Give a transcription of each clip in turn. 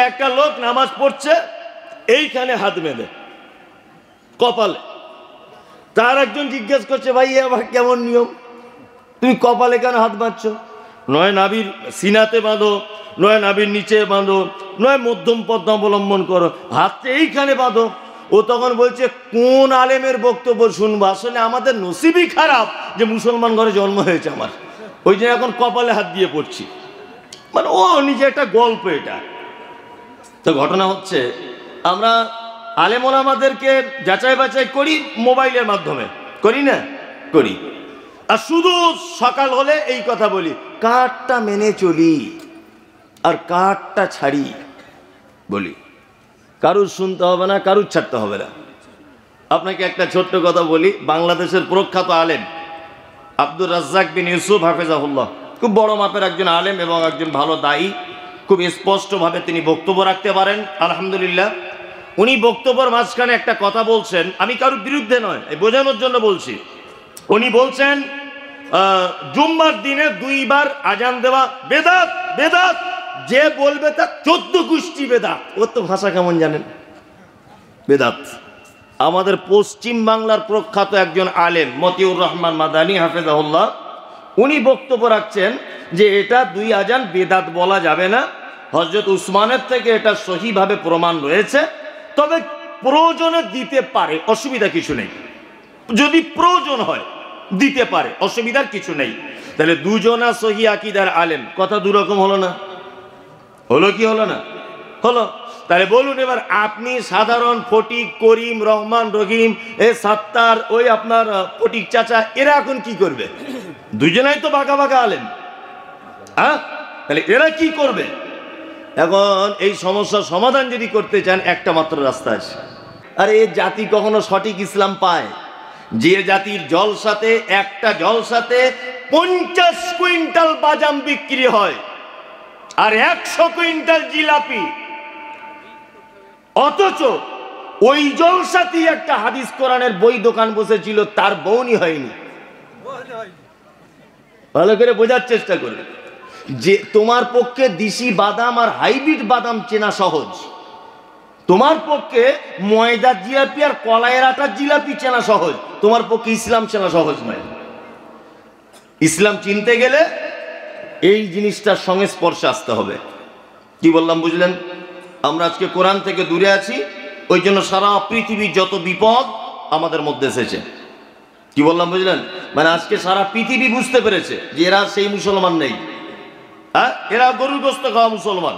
একটা লোক নামাজ পড়ছে, এইখানে হাত মেলে কপালে। তার একজন জিজ্ঞেস করছে, ভাই আবার কেমন নিয়ম, তুমি কপালে কেন হাত বাঁধছো? নয় নাভির সিনাতে বাঁধো, নয় নাভির নিচে বাঁধো, নয় মধ্যম পথ অবলম্বন করো, হাতটা এইখানে বাঁধো। ও তখন বলছে, কোন আলেমের বক্তব্য শুনবো? আসলে আমাদের নসিবই খারাপ যে মুসলমান ঘরে জন্ম হয়েছে আমার, ওই জন্য এখন কপালে হাত দিয়ে পড়ছি। মানে ও নিজে একটা গল্প এটা। তো ঘটনা হচ্ছে, আমরা আলেম ওলামাদেরকে যাচাই বাছাই করি মোবাইলের মাধ্যমে, করি না? করি। আর শুধু সকাল হলে এই কথা বলি, কারটা মেনে চলি আর কারটা ছাড়ি বলি। কারুর শুনতে হবে না, কারুর ছাড়তে হবে না। আপনাকে একটা ছোট্ট কথা বলি, বাংলাদেশের প্রখ্যাত আলেম আব্দুর রাজ্জাক বিন ইউসুফ হাফেজাহুল্লাহ, খুব বড় মাপের একজন আলেম এবং একজন ভালো দায়ী, খুব স্পষ্টভাবে তিনি বক্তব্য রাখতে পারেন আলহামদুলিল্লাহ। উনি বক্তব্যের মাঝখানে একটা কথা বলছেন, আমি কারোর বিরুদ্ধে নয়, বোঝানোর জন্য বলছি। উনি বলছেন, জুম্মার দিনে 2 বার আজান দেওয়া বেদাত। বেদাত যে বলবে তার 14 গোষ্ঠী বেদাত। ওর তো ভাষা কেমন জানেন? বেদাত। আমাদের পশ্চিম বাংলার প্রখ্যাত একজন আলেম মতিউর রহমান মাদানী হাফেজাহুল্লাহ, উনি বক্তব্য রাখছেন যে এটা 2 আজান বেদাত বলা যাবে না। হযরত উসমানের থেকে এটা সহিভাবে প্রমাণ রয়েছে, তবে প্রয়োজনে দিতে পারে, অসুবিধা কিছু নেই। যদি প্রয়োজন হয় দিতে পারে, অসুবিধার কিছু নেই। তাহলে দুজনা সহি আকীদার আলেম, কথা দুরকম হলো না? হলো কি হলো না? হলো। তাহলে বলুন এবার, আপনি সাধারণ ফটিক, করিম, রহমান, রহিম, সাত্তার, ওই আপনার ফটিক চাচা, এরা এখন কি করবে? দুজনাই তো বাঁকা বাঁকা আলেম, হ্যাঁ? তাহলে এরা কি করবে? এখন এই সমস্যার সমাধান যদি করতে চান, একটা মাত্র রাস্তা আছে। আর এই জাতি কখনো সঠিক ইসলাম পায়? যে জাতির জলসাতে, একটা জলসাতে 50 কুইন্টাল বাদাম বিক্রি হয় আর 100 কুইন্টাল জিলাপি, অথচ ওই জলসাতেই একটা হাদিস কোরআনের বই দোকান বসেছিল, তার বউনি হয়নি। ভালো করে বোঝার চেষ্টা করবে যে তোমার পক্ষে দেশি বাদাম আর হাইব্রিড বাদাম চেনা সহজ, তোমার পক্ষে ময়দার জিলাপি আর কলাইয়ের আটার জিলাপি চেনা সহজ, তোমার পক্ষে ইসলাম চেনা সহজ নয়। ইসলাম চিনতে গেলে এই জিনিসটার সংস্পর্শে আসতে হবে। কি বললাম বুঝলেন? আমরা আজকে কোরআন থেকে দূরে আছি, ওই জন্য সারা পৃথিবীর যত বিপদ আমাদের মধ্যে এসেছে। কি বললাম বুঝলেন? মানে আজকে সারা পৃথিবী বুঝতে পেরেছে যে এরা সেই মুসলমান নেই, হ্যাঁ, এরা গরুর গোশত খাওয়া মুসলমান,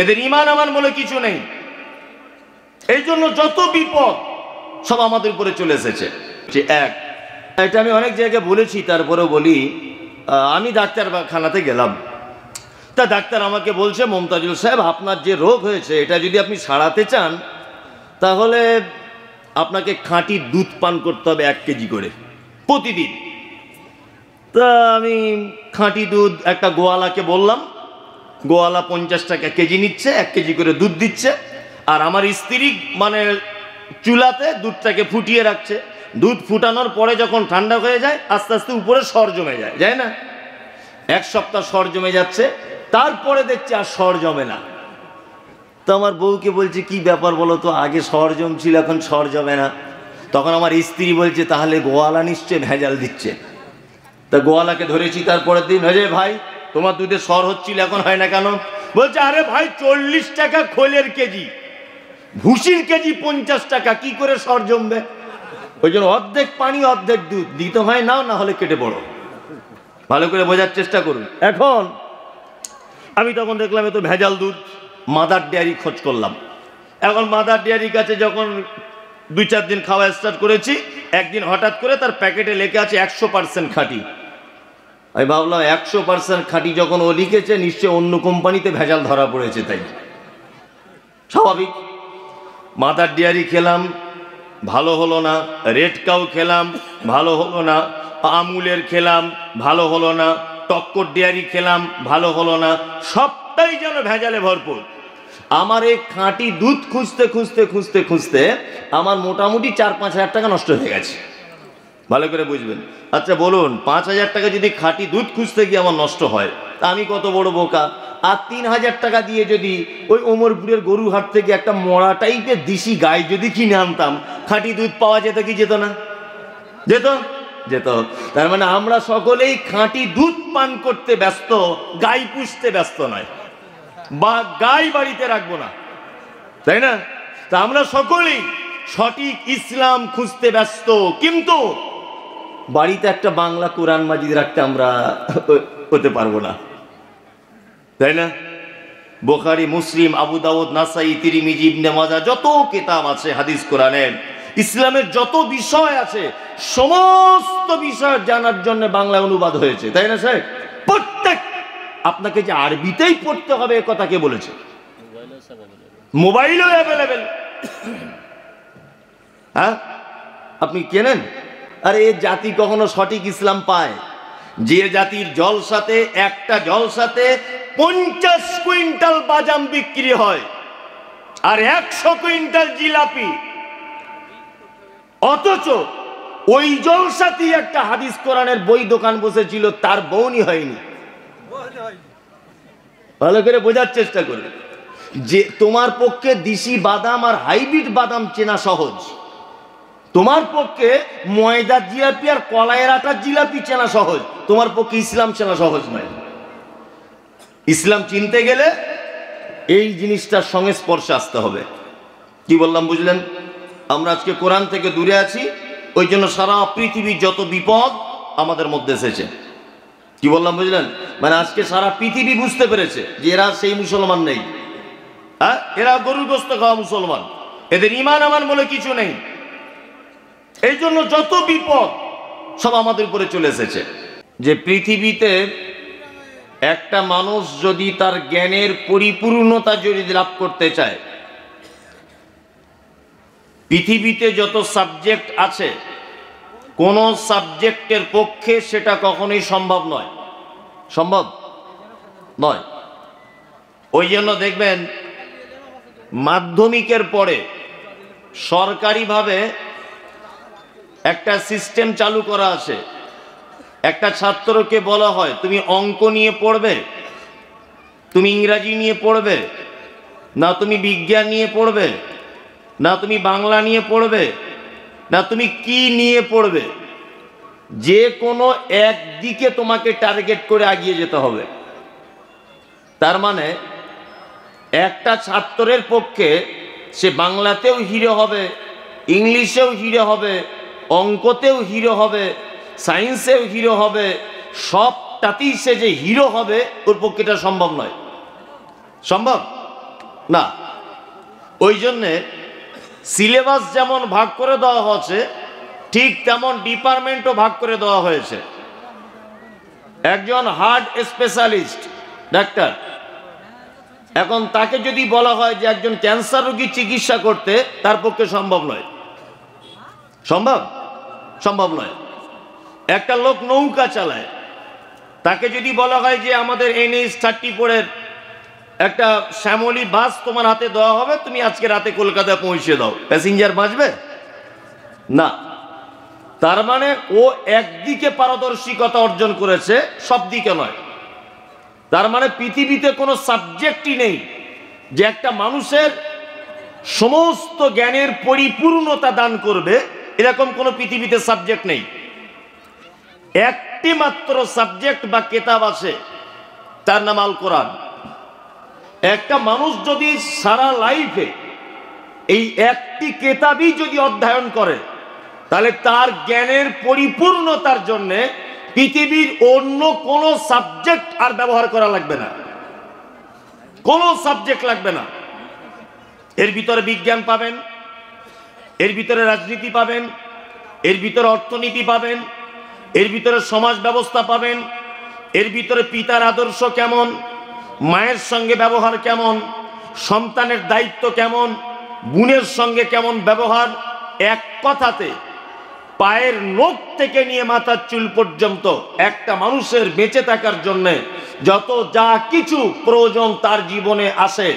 এদের ঈমান আমান বলে কিছু নেই। এই জন্য যত বিপদ সব আমাদের উপরে চলে এসেছে। এটা আমি অনেক জায়গায় বলেছি, তারপরেও বলি। আমি ডাক্তারখানাতে গেলাম, তা ডাক্তার আমাকে বলছে, মমতাজুল সাহেব, আপনার যে রোগ হয়েছে এটা যদি আপনি সারাতে চান তাহলে আপনাকে খাঁটি দুধ পান করতে হবে 1 কেজি করে প্রতিদিন। তা আমি খাঁটি দুধ একটা গোয়ালাকে বললাম, গোয়ালা 50 টাকা কেজি নিচ্ছে, 1 কেজি করে দুধ দিচ্ছে। আর আমার স্ত্রী মানে চুলাতে দুধটাকে ফুটিয়ে রাখছে। দুধ ফুটানোর পরে যখন ঠান্ডা হয়ে যায়, আস্তে আস্তে উপরে সর জমে যায়, যায় না? 1 সপ্তাহ সর জমে যাচ্ছে, তারপরে দেখছি আর সর জমে না। তো আমার বউকে বলছে, কি ব্যাপার বলো তো, আগে সর জমছিল এখন সর জমে না। তখন আমার স্ত্রী বলছে, তাহলে গোয়ালা নিশ্চয় ভেজাল দিচ্ছে। তা গোয়ালাকে ধরেছি, তারপরের দিন, হয়ে ভাই তোমার দুধে সর হচ্ছিল, এখন হয় না কেন? বলছে, আরে ভাই 40 টাকা খোলের কেজি, ভুসির কেজি 50 টাকা, কি করে সর জমবে? ওই জন্য অর্ধেক পানি অর্ধেক দুধ দিতে হয়, নাও, না হলে কেটে পড়ো। ভালো করে বোঝার চেষ্টা করুন। এখন আমি তখন দেখলাম এ তো ভেজাল দুধ, মাদার ডেয়ারি খোঁজ করলাম। এখন মাদার ডেয়ারির কাছে যখন 2-4 দিন খাওয়া স্টার্ট করেছি, একদিন হঠাৎ করে তার প্যাকেটে লেখা আছে 100% খাঁটি। আমি ভাবলাম 100% খাঁটি যখন ও লিখেছে, নিশ্চয় অন্য কোম্পানিতে ভেজাল ধরা পড়েছে, তাই স্বাভাবিক। মাদার ডেয়ারি খেলাম, ভালো হলো না। রেড কাউ খেলাম, ভালো হলো না। আমুলের খেলাম, ভালো হলো না। টক্কর ডেয়ারি খেলাম, ভালো হলো না। সবটাই যেন ভেজালে ভরপুর। আমার এই খাঁটি দুধ খুঁজতে খুঁজতে খুঁজতে খুঁজতে আমার মোটামুটি 4-5 হাজার টাকা নষ্ট হয়ে গেছে। ভালো করে বুঝবেন। আচ্ছা বলুন, 5 হাজার টাকা যদি খাঁটি দুধ খুঁজতে গিয়ে আমার নষ্ট হয়, তা আমি কত বড় বোকা। আর 3000 টাকা দিয়ে যদি ওই ওমরপুরের গরুহাট থেকে একটা মরা টাইপের দেশি গাই যদি কিনে আনতাম, খাঁটি দুধ পাওয়া যেত কি যেত না? যেত, যেত। তার মানে আমরা সকলেই খাঁটি দুধ পান করতে ব্যস্ত, গাই পুষতে ব্যস্ত নয়, বা গাই বাড়িতে রাখবো না, তাই না? তা আমরা সকলেই সঠিক ইসলাম খুঁজতে ব্যস্ত, কিন্তু বাড়িতে একটা বাংলা কোরআন মাজিদ রাখতে আমরা হতে পারবো না, তাই না? বুখারী, মুসলিম, আবু দাউদ, নাসাই, তিরমিজি, ইবনে মাজাহ, যত কিতাব আছে হাদিস কোরআনের, ইসলামের যত বিষয় আছে সমস্ত বিষয় জানার জন্য বাংলা অনুবাদ হয়েছে, তাই না স্যার? প্রত্যেক আপনাকে যে আরবিতেই পড়তে হবে এ কথা কে বলেছে? মোবাইলও অ্যাভেলেবেল। হ্যাঁ, আপনি কেনেন। আর এই জাতি কখনো সঠিক ইসলাম পায়? যে জাতির জলসাতে, একটা জলসাতে 50 কুইন্টাল বাদাম বিক্রি হয় আর 100 কুইন্টাল জিলাপি, অথচ ওই জলসাতেই একটা হাদিস কোরআনের বই দোকান বসেছিল, তার বউনি হয়নি। ভালো করে বোঝার চেষ্টা করবে যে তোমার পক্ষে দেশি বাদাম আর হাইব্রিড বাদাম চেনা সহজ, তোমার পক্ষে ময়দার জিলাপি আর কলাইয়ের আটার জিলাপি চেনা সহজ, তোমার পক্ষে ইসলাম চেনা সহজ নয়। ইসলাম চিনতে গেলে এই জিনিসটার সংস্পর্শে আসতে হবে। কি বললাম বুঝলেন? আমরা আজকে কোরআন থেকে দূরে আছি, ওই জন্য সারা পৃথিবীর যত বিপদ আমাদের মধ্যে এসেছে। কি বললাম বুঝলেন? মানে আজকে সারা পৃথিবী বুঝতে পেরেছে যে এরা সেই মুসলমান নেই, হ্যাঁ, এরা গরুর গোশত খাওয়া মুসলমান, এদের ঈমান আমান বলে কিছু নেই। এই জন্য যত বিপদ সব আমাদের উপরে চলে এসেছে। যে পৃথিবীতে একটা মানুষ যদি তার জ্ঞানের পরিপূর্ণতা যদি লাভ করতে চায়, পৃথিবীতে যত সাবজেক্ট আছে কোন সাবজেক্টের পক্ষে সেটা কখনোই সম্ভব নয়, সম্ভব নয়। ওই জন্য দেখবেন মাধ্যমিকের পরে সরকারিভাবে একটা সিস্টেম চালু করা আছে। একটা ছাত্রকে বলা হয় তুমি অঙ্ক নিয়ে পড়বে, তুমি ইংরাজি নিয়ে পড়বে, না তুমি বিজ্ঞান নিয়ে পড়বে, না তুমি বাংলা নিয়ে পড়বে, না তুমি কি নিয়ে পড়বে, যে কোনো একদিকে তোমাকে টার্গেট করে এগিয়ে যেতে হবে। তার মানে একটা ছাত্রের পক্ষে সে বাংলাতেও হিরো হবে, ইংলিশেও হিরো হবে, অঙ্কতেও হিরো হবে, সায়েন্সেও হিরো হবে, সবটাতেই সে যে হিরো হবে ওর পক্ষে এটা সম্ভব নয়, সম্ভব না। ওই জন্যে সিলেবাস যেমন ভাগ করে দেওয়া হয়েছে, ঠিক তেমন ডিপার্টমেন্টও ভাগ করে দেওয়া হয়েছে। একজন হার্ট স্পেশালিস্ট ডাক্তার, এখন তাকে যদি বলা হয় যে একজন ক্যান্সার রোগীর চিকিৎসা করতে, তার পক্ষে সম্ভব নয়, সম্ভব সম্ভব নয়। একটা লোক নৌকা চালায়, তাকে যদি বলা হয় যে আমাদের NH-34 একটা শ্যামলী বাস তোমার হাতে দেওয়া হবে, তুমি আজকে রাতে কলকাতায় পৌঁছে দাও, প্যাসেঞ্জার বাঁচবে না। তার মানে ও একদিকে পারদর্শিকতা অর্জন করেছে, সব দিকে নয়। তার মানে পৃথিবীতে কোনো সাবজেক্টই নেই যে একটা মানুষের সমস্ত জ্ঞানের পরিপূর্ণতা দান করবে, এরকম কোনো পৃথিবীতে সাবজেক্ট নেই। একটি মাত্র সাবজেক্ট বা কিতাব আছে, তার নাম আল কোরআন। একটা মানুষ যদি সারা লাইফে এই একটি কিতাবই যদি অধ্যয়ন করে, তাহলে তার জ্ঞানের পরিপূর্ণতার জন্য পৃথিবীর অন্য কোনো সাবজেক্ট আর ব্যবহার করা লাগবে না, কোনো সাবজেক্ট লাগবে না। এর ভিতরে বিজ্ঞান পাবেন, এর ভিতরে রাজনীতি পাবেন, এর ভিতরে অর্থনীতি পাবেন, এর ভিতরে সমাজ ব্যবস্থা পাবেন, এর ভিতরে পিতার আদর্শ কেমন, মায়ের সঙ্গে ব্যবহার কেমন, সন্তানের দায়িত্ব কেমন, বোনের সঙ্গে কেমন ব্যবহার। এক কথাতে পায়ের নখ থেকে নিয়ে মাথার চুল পর্যন্ত একটা মানুষের বেঁচে থাকার জন্য যত যা কিছু প্রয়োজন তার জীবনে আসে,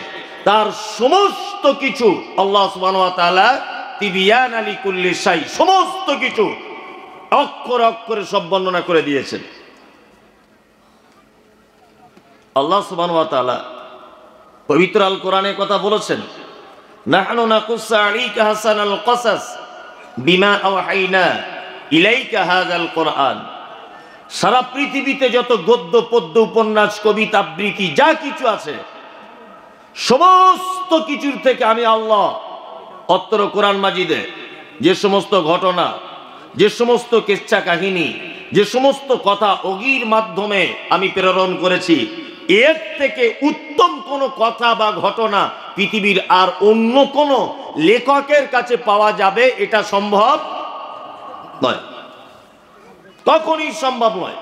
তার সমস্ত কিছু আল্লাহ সুবহানাহু ওয়া তাআলা তিবিয়ান লিকুল্লি শাই, সমস্ত কিছু অক্ষরে অক্ষরে সব বর্ণনা করে দিয়েছেন। আল্লাহ সুবহানাহু ওয়া তাআলা পবিত্র আল কোরআনে কথা বলেছেন, নাহনু নাকুসসু আলাইকা হাসানাল কসাস বিমা আওহাইনা ইলাইকা হাযাল কোরআন। সারা পৃথিবীতে যত গদ্য পদ্য উপন্যাস কবিতা আবৃত্তি যা কিছু আছে সমস্ত কিছুর থেকে আমি আল্লাহ অত্র কোরআন মাজিদে যে সমস্ত ঘটনা, যে সমস্ত কিচ্ছা কাহিনী, যে সমস্ত কথা ওগীর মাধ্যমে আমি প্রেরণ করেছি, এর থেকে উত্তম কোনো কথা বা ঘটনা পৃথিবীর আর অন্য কোনো লেখকের কাছে পাওয়া যাবে এটা সম্ভব নয়, কখনই সম্ভব নয়।